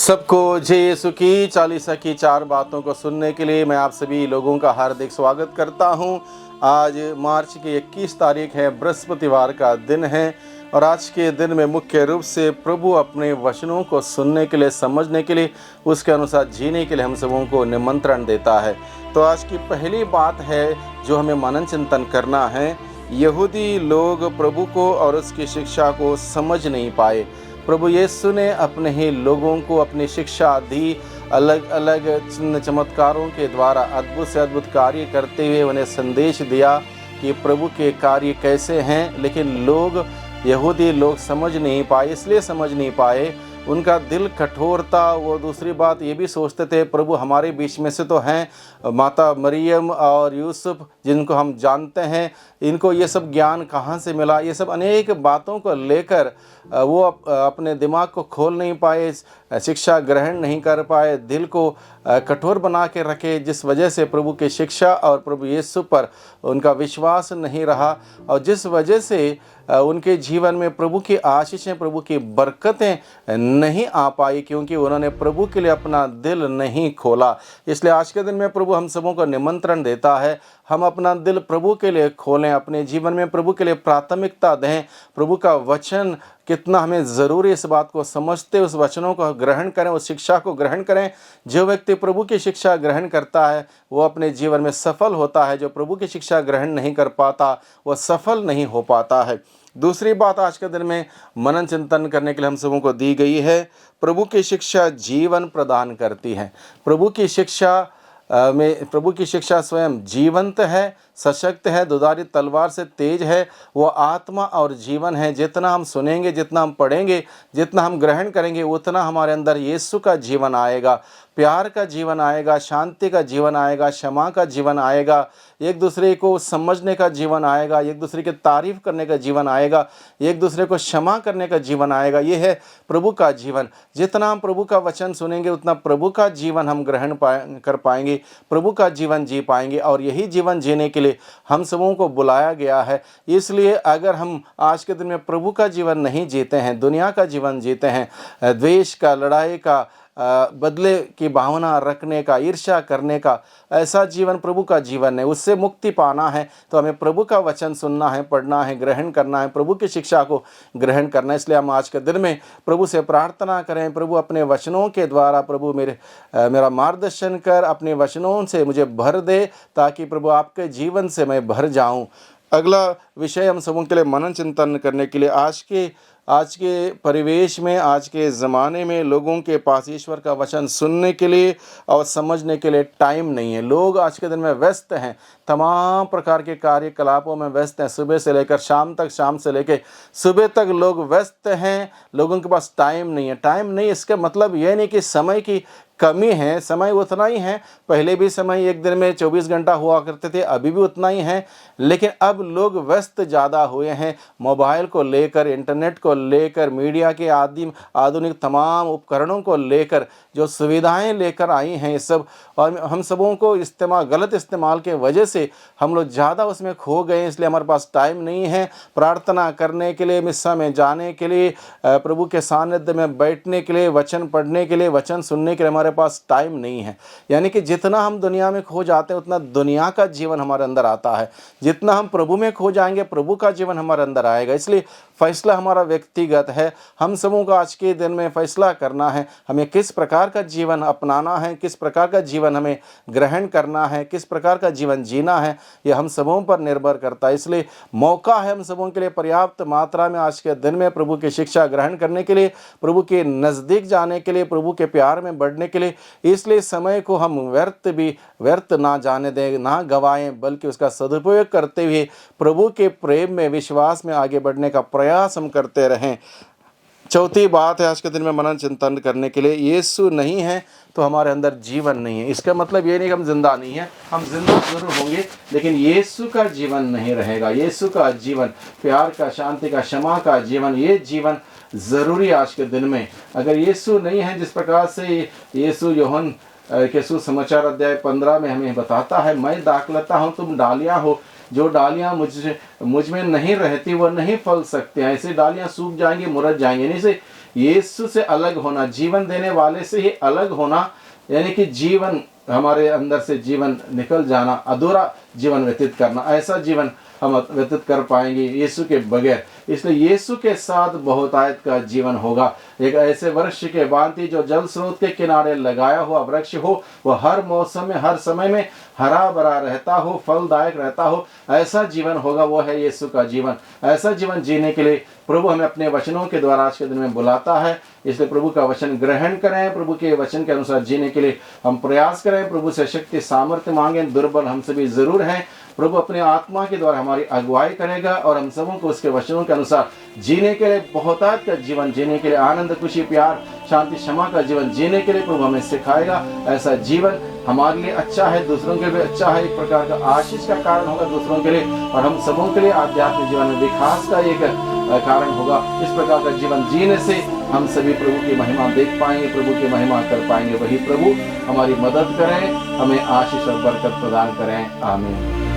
सबको जय यीशु की चालीसा की 4 बातों को सुनने के लिए मैं आप सभी लोगों का हार्दिक स्वागत करता हूं। आज मार्च की 21 तारीख है, बृहस्पतिवार का दिन है और आज के दिन में मुख्य रूप से प्रभु अपने वचनों को सुनने के लिए, समझने के लिए, उसके अनुसार जीने के लिए हम सबों को निमंत्रण देता है। तो आज की पहली बात है जो हमें मनन चिंतन करना है। यहूदी लोग प्रभु को और उसकी शिक्षा को समझ नहीं पाए। प्रभु यीशु ने अपने ही लोगों को अपनी शिक्षा दी, अलग अलग चिन्ह चमत्कारों के द्वारा अद्भुत से अद्भुत कार्य करते हुए उन्हें संदेश दिया कि प्रभु के कार्य कैसे हैं। लेकिन यहूदी लोग समझ नहीं पाए। इसलिए समझ नहीं पाए, उनका दिल कठोर था। वो दूसरी बात ये भी सोचते थे, प्रभु हमारे बीच में से तो हैं, माता मरियम और यूसुफ जिनको हम जानते हैं, इनको ये सब ज्ञान कहाँ से मिला। ये सब अनेक बातों को लेकर वो अपने दिमाग को खोल नहीं पाए, शिक्षा ग्रहण नहीं कर पाए, दिल को कठोर बना के रखे, जिस वजह से प्रभु की शिक्षा और प्रभु यीशु पर उनका विश्वास नहीं रहा और जिस वजह से उनके जीवन में प्रभु की आशीषें, प्रभु की बरकतें नहीं आ पाई, क्योंकि उन्होंने प्रभु के लिए अपना दिल नहीं खोला। इसलिए आज के दिन में प्रभु हम सबों को निमंत्रण देता है, हम अपना दिल प्रभु के लिए खोलें, अपने जीवन में प्रभु के लिए प्राथमिकता दें। प्रभु का वचन कितना हमें ज़रूरी, इस बात को समझते उस वचनों को ग्रहण करें, उस शिक्षा को ग्रहण करें। जो व्यक्ति प्रभु की शिक्षा ग्रहण करता है वो अपने जीवन में सफल होता है। जो प्रभु की शिक्षा ग्रहण नहीं कर पाता वो सफल नहीं हो पाता है। दूसरी बात आज के दिन में मनन चिंतन करने के लिए हम सबों को दी गई है, प्रभु की शिक्षा जीवन प्रदान करती है। प्रभु की शिक्षा स्वयं जीवंत है, सशक्त है, दुधारी तलवार से तेज है। वो आत्मा और जीवन है। जितना हम सुनेंगे, जितना हम पढ़ेंगे, जितना हम ग्रहण करेंगे, उतना हमारे अंदर यीशु का जीवन आएगा, प्यार का जीवन आएगा, शांति का जीवन आएगा, क्षमा का जीवन आएगा, एक दूसरे को समझने का जीवन आएगा, एक दूसरे की तारीफ करने का जीवन आएगा, एक दूसरे को क्षमा करने का जीवन आएगा। ये है प्रभु का जीवन। जितना हम प्रभु का वचन सुनेंगे उतना प्रभु का जीवन हम ग्रहण कर पाएंगे, प्रभु का जीवन जी पाएंगे। और यही जीवन जीने के लिए हम सबों को बुलाया गया है। इसलिए अगर हम आज के दिन में प्रभु का जीवन नहीं जीते हैं, दुनिया का जीवन जीते हैं, द्वेष का, लड़ाई का, बदले की भावना रखने का, ईर्ष्या करने का, ऐसा जीवन प्रभु का जीवन है। उससे मुक्ति पाना है तो हमें प्रभु का वचन सुनना है, पढ़ना है, ग्रहण करना है, प्रभु की शिक्षा को ग्रहण करना है। इसलिए हम आज के दिन में प्रभु से प्रार्थना करें, प्रभु अपने वचनों के द्वारा प्रभु मेरा मार्गदर्शन कर, अपने वचनों से मुझे भर दे, ताकि प्रभु आपके जीवन से मैं भर जाऊं। अगला विषय हम सबों के लिए मनन चिंतन करने के लिए, आज के परिवेश में, आज के ज़माने में लोगों के पास ईश्वर का वचन सुनने के लिए और समझने के लिए टाइम नहीं है। लोग आज के दिन में व्यस्त हैं, तमाम प्रकार के कार्यकलापों में व्यस्त हैं। सुबह से लेकर शाम तक, शाम से लेकर सुबह तक लोग व्यस्त हैं। लोगों के पास टाइम नहीं है। टाइम नहीं, इसका मतलब यह नहीं कि समय की कमी है, समय उतना ही है। पहले भी समय एक दिन में 24 घंटा हुआ करते थे, अभी भी उतना ही है। लेकिन अब लोग व्यस्त ज़्यादा हुए हैं, मोबाइल को लेकर, इंटरनेट को लेकर, मीडिया के आधुनिक तमाम उपकरणों को लेकर, जो सुविधाएं लेकर आई हैं ये सब, और हम सबों को गलत इस्तेमाल के वजह से हम लोग ज़्यादा उसमें खो गए। इसलिए हमारे पास टाइम नहीं है प्रार्थना करने के लिए, मिस्सा में जाने के लिए, प्रभु के सानिध्य में बैठने के लिए, वचन पढ़ने के लिए, वचन सुनने के लिए हमारे पास टाइम नहीं है। यानी कि जितना हम दुनिया में खो जाते हैं उतना दुनिया का जीवन हमारे अंदर आता है। जितना हम प्रभु में खो जाएंगे प्रभु का जीवन हमारे अंदर आएगा। इसलिए फैसला हमारा व्यक्तिगत है। हम सबों को आज के दिन में फैसला करना है, हमें किस प्रकार का जीवन अपनाना है, किस प्रकार का जीवन हमें ग्रहण करना है, किस प्रकार का जीवन जीना है, यह हम सबों पर निर्भर करता है। इसलिए मौका है हम सबों के लिए पर्याप्त मात्रा में आज के दिन में प्रभु की शिक्षा ग्रहण करने के लिए, प्रभु के नज़दीक जाने के लिए, प्रभु के प्यार में बढ़ने के लिए। इसलिए समय को हम व्यर्थ ना जाने दें, ना गवाएं, बल्कि उसका सदुपयोग करते हुए प्रभु के प्रेम में, विश्वास में आगे बढ़ने का प्रयास हम करते रहें। चौथी बात है आज के दिन में मनन चिंतन करने के लिए, यीशु नहीं है तो हमारे अंदर जीवन नहीं है। इसका मतलब ये नहीं कि हम जिंदा नहीं हैं, हम जिंदा जरूर होंगे, लेकिन यीशु का जीवन नहीं रहेगा। यीशु का जीवन, प्यार का, शांति का, क्षमा का जीवन, ये जीवन ज़रूरी आज के दिन में। अगर यीशु नहीं है, जिस प्रकार से यीशु यूहन्ना के सुसमाचार अध्याय 15 में हमें बताता है, मैं दाखलता हूँ, तुम डालियाँ हो, जो डालियाँ मुझ में नहीं रहती वो नहीं फल सकते हैं। ऐसे डालियाँ सूख जाएंगी, मुरझ जाएंगी। नहीं से यीशु से अलग होना, जीवन देने वाले से ही अलग होना, यानी कि जीवन हमारे अंदर से जीवन निकल जाना, अधूरा जीवन व्यतीत करना, ऐसा जीवन हम व्यतीत कर पाएंगे यीशु के बगैर। इसलिए यीशु के साथ बहुतायत का जीवन होगा। एक ऐसे वृक्ष के भांति जो जल स्रोत के किनारे लगाया हुआ वृक्ष हो, वह हर मौसम में, हर समय में हरा भरा रहता हो, फलदायक रहता हो, ऐसा जीवन होगा। वो है यीशु का जीवन। ऐसा जीवन जीने के लिए प्रभु हमें अपने वचनों के द्वारा आज के दिन में बुलाता है। इसलिए प्रभु का वचन ग्रहण करें, प्रभु के वचन के अनुसार जीने के लिए हम प्रयास करें, प्रभु से शक्ति सामर्थ्य मांगें। दुर्बल हम सभी जरूर हैं, प्रभु अपने आत्मा के द्वारा हमारी अगुवाई करेगा और हम सबों को उसके वचनों के अनुसार जीने के लिए, बहुतायत का जीवन जीने के लिए, आनंद, खुशी, प्यार, शांति, क्षमा का जीवन जीने के लिए प्रभु हमें सिखाएगा। ऐसा जीवन हमारे लिए अच्छा है, दूसरों के लिए अच्छा है, एक प्रकार का आशीष का कारण होगा दूसरों के लिए, और हम सबों के लिए आध्यात्मिक जीवन में विकास का एक कारण होगा। इस प्रकार का जीवन जीने से हम सभी प्रभु की महिमा देख पाएंगे, प्रभु की महिमा कर पाएंगे। वही प्रभु हमारी मदद करें, हमें आशीष और बरकत प्रदान करें। आमीन।